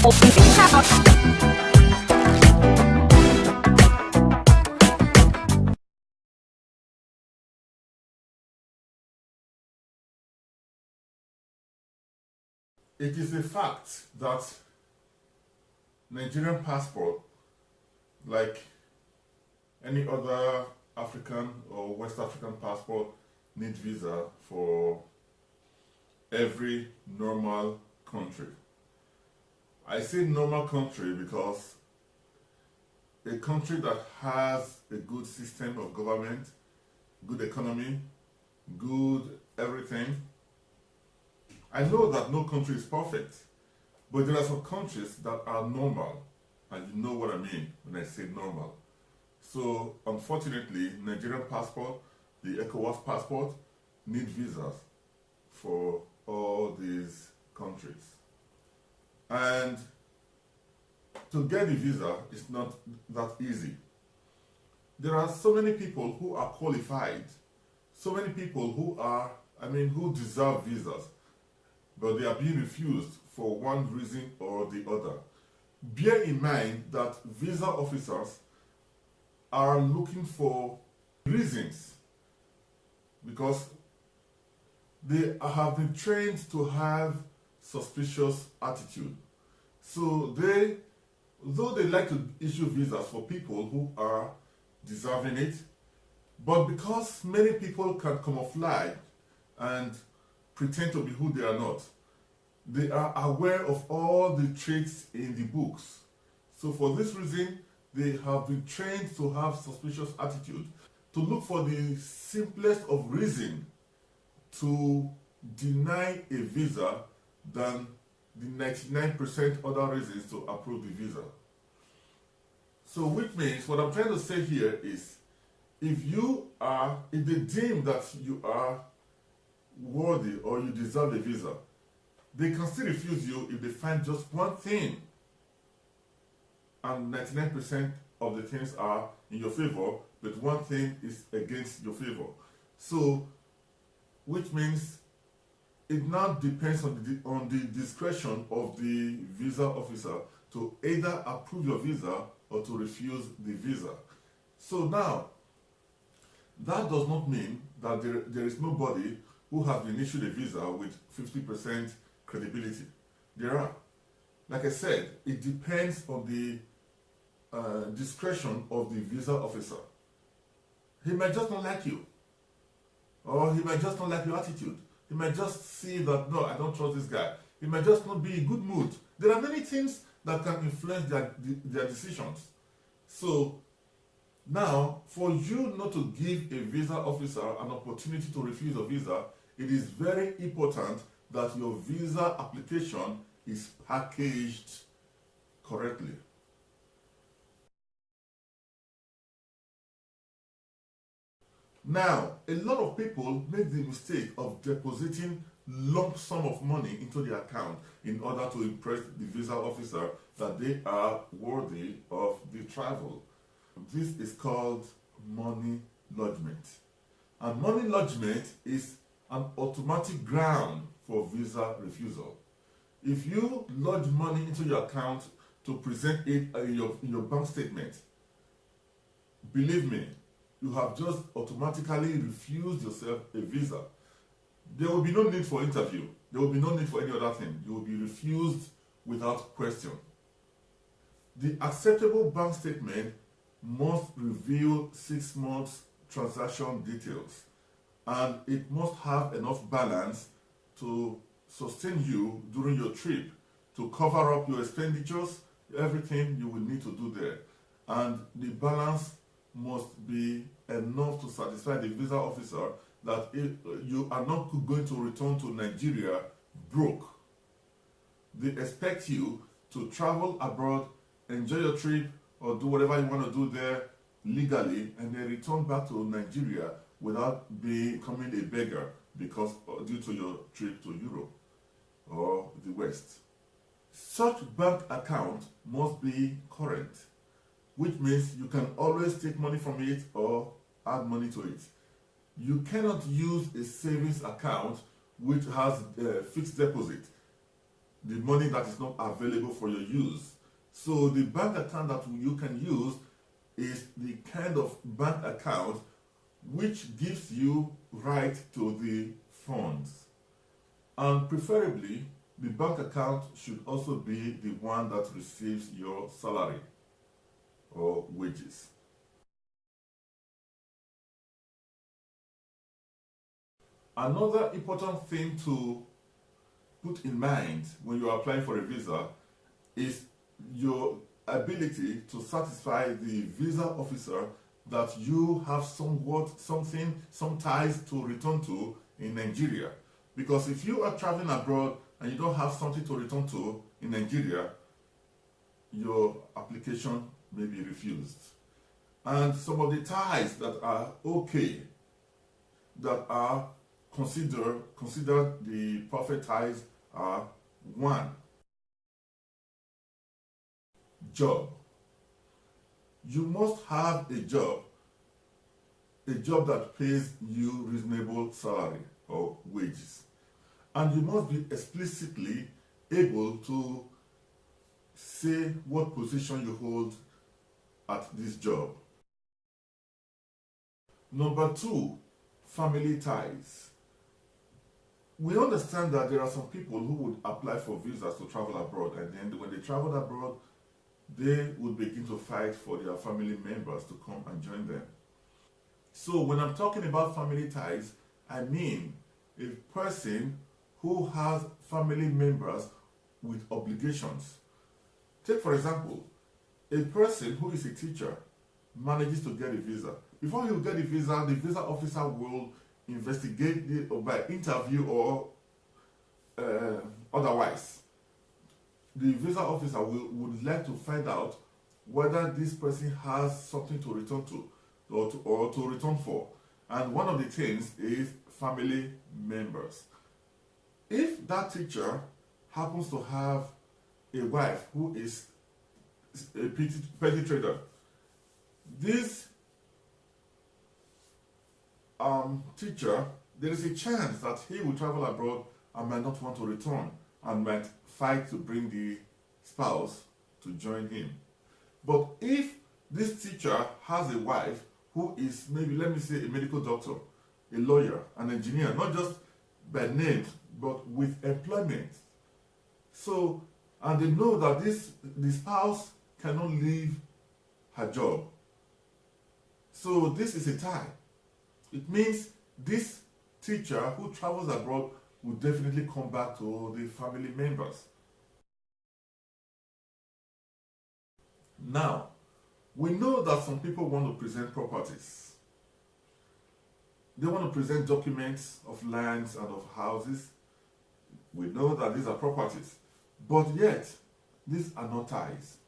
It is a fact that Nigerian passport, like any other African or West African passport, need visa for every normal country. I say normal country because a country that has a good system of government, good economy, good everything. I know that no country is perfect, but there are some countries that are normal, and you know what I mean when I say normal. So unfortunately, Nigerian passport, the ECOWAS passport, need visas for all these countries. And to get a visa is not that easy. There are so many people who are qualified, so many people who deserve visas, but they are being refused for one reason or the other. Bear in mind that visa officers are looking for reasons because they have been trained to have suspicious attitude. So though they like to issue visas for people who are deserving it, but because many people can camouflage and pretend to be who they are not, they are aware of all the traits in the books. So for this reason, they have been trained to have suspicious attitude, to look for the simplest of reason to deny a visa than the 99% other reasons to approve the visa. So which means, what I'm trying to say here is, if they deem that you are worthy or you deserve a visa, they can still refuse you if they find just one thing, and 99% of the things are in your favor, but one thing is against your favor. So, which means it now depends on the discretion of the visa officer to either approve your visa or to refuse the visa. So now, that does not mean that there is nobody who has been issued a visa with 50% credibility. There are. Like I said, it depends on the discretion of the visa officer. He might just not like you, or he might just not like your attitude. He might just see that, no, I don't trust this guy. He might just not be in good mood. There are many things that can influence their decisions. So now, for you not to give a visa officer an opportunity to refuse a visa, it is very important that your visa application is packaged correctly. Now, a lot of people make the mistake of depositing lump sum of money into their account in order to impress the visa officer that they are worthy of the travel. This is called money lodgement. And money lodgement is an automatic ground for visa refusal. If you lodge money into your account to present it in your bank statement, believe me, you have just automatically refused yourself a visa. There will be no need for interview. There will be no need for any other thing. You will be refused without question. The acceptable bank statement must reveal 6 months transaction details, and it must have enough balance to sustain you during your trip, to cover up your expenditures, everything you will need to do there. And the balance must be enough to satisfy the visa officer that you are not going to return to Nigeria broke. They expect you to travel abroad, enjoy your trip, or do whatever you want to do there legally, and then return back to Nigeria without becoming a beggar because due to your trip to Europe or the West. Such bank account must be current, which means you can always take money from it or add money to it. You cannot use a savings account which has a fixed deposit. the money that is not available for your use. So the bank account that you can use is the kind of bank account which gives you right to the funds. And preferably, the bank account should also be the one that receives your salary or wages. Another important thing to put in mind when you are applying for a visa is your ability to satisfy the visa officer that you have some ties to return to in Nigeria. Because if you are traveling abroad and you don't have something to return to in Nigeria, your application may be refused. And some of the ties that are okay, that are considered the perfect ties are: one, job. You must have a job that pays you reasonable salary or wages. And you must be explicitly able to say what position you hold at this job. Number two, family ties. We understand that there are some people who would apply for visas to travel abroad, and then when they travel abroad, they would begin to fight for their family members to come and join them. So when I'm talking about family ties, I mean a person who has family members with obligations. Take for example, a person who is a teacher manages to get a visa. Before he will get a visa, the visa officer will investigate it by interview or otherwise. The visa officer would like to find out whether this person has something to return to or to return for. And one of the things is family members. If that teacher happens to have a wife who is a petty trader, this teacher, there is a chance that he will travel abroad and might not want to return and might fight to bring the spouse to join him. But if this teacher has a wife who is maybe, let me say, a medical doctor, a lawyer, an engineer, not just by name, but with employment. So, and they know that the spouse cannot leave her job. So this is a tie. It means this teacher who travels abroad will definitely come back to the family members. Now, we know that some people want to present properties. They want to present documents of lands and of houses. We know that these are properties. But yet, these are not ties.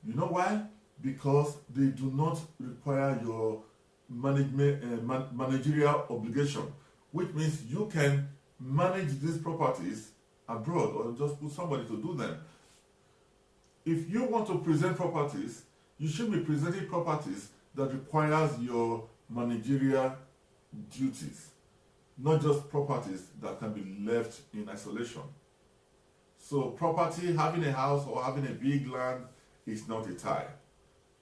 You know why? Because they do not require your managerial obligation, which means you can manage these properties abroad or just put somebody to do them. If you want to present properties, you should be presenting properties that requires your managerial duties, not just properties that can be left in isolation. So property, having a house or having a big land is not a tie.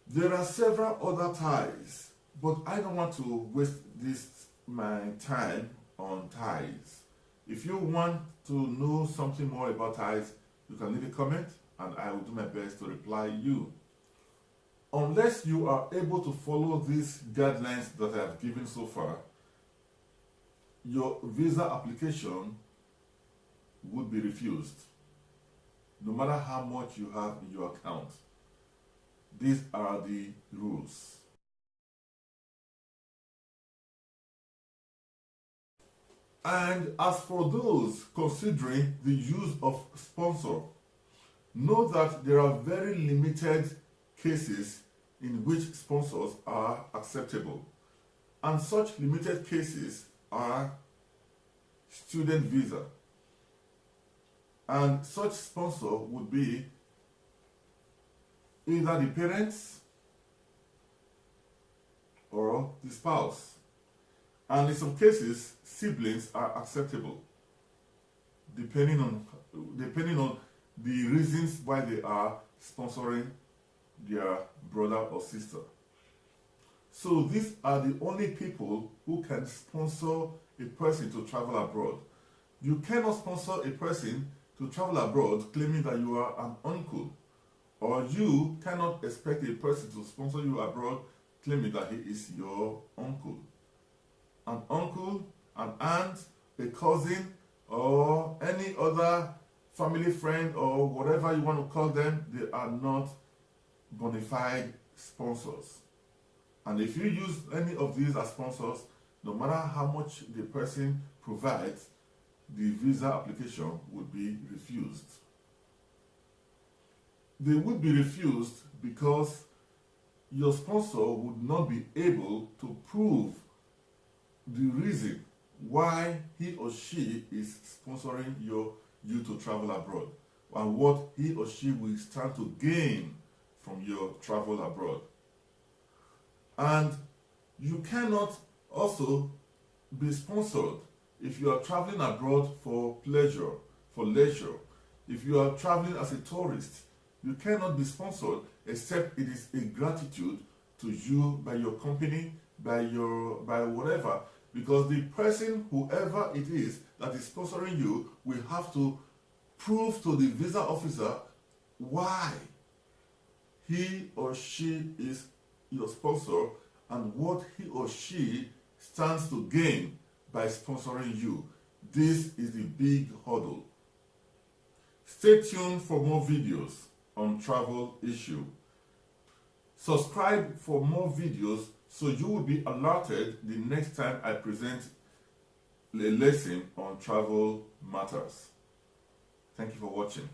There are several other ties, but I don't want to waste my time on ties. If you want to know something more about ties, you can leave a comment and I will do my best to reply you. Unless you are able to follow these guidelines that I have given so far, your visa application would be refused, no matter how much you have in your account. These are the rules. And as for those considering the use of sponsor, know that there are very limited cases in which sponsors are acceptable. And such limited cases are student visa. And such sponsor would be either the parents or the spouse. And in some cases, siblings are acceptable, depending on the reasons why they are sponsoring their brother or sister. So these are the only people who can sponsor a person to travel abroad. You cannot sponsor a person to travel abroad claiming that you are an uncle, or you cannot expect a person to sponsor you abroad claiming that he is your uncle. An uncle, an aunt, a cousin, or any other family friend or whatever you want to call them, they are not bona fide sponsors. And if you use any of these as sponsors, no matter how much the person provides, the visa application would be refused. They would be refused because your sponsor would not be able to prove the reason why he or she is sponsoring you to travel abroad, and what he or she will stand to gain from your travel abroad. And you cannot also be sponsored if you are traveling abroad for pleasure, for leisure. If you are traveling as a tourist, you cannot be sponsored except it is a gratitude to you by your company, by whatever, because the person, whoever it is that is sponsoring you, will have to prove to the visa officer why he or she is your sponsor and what he or she stands to gain by sponsoring you. This is the big hurdle. Stay tuned for more videos on travel issue. Subscribe for more videos so you will be alerted the next time I present a lesson on travel matters. Thank you for watching.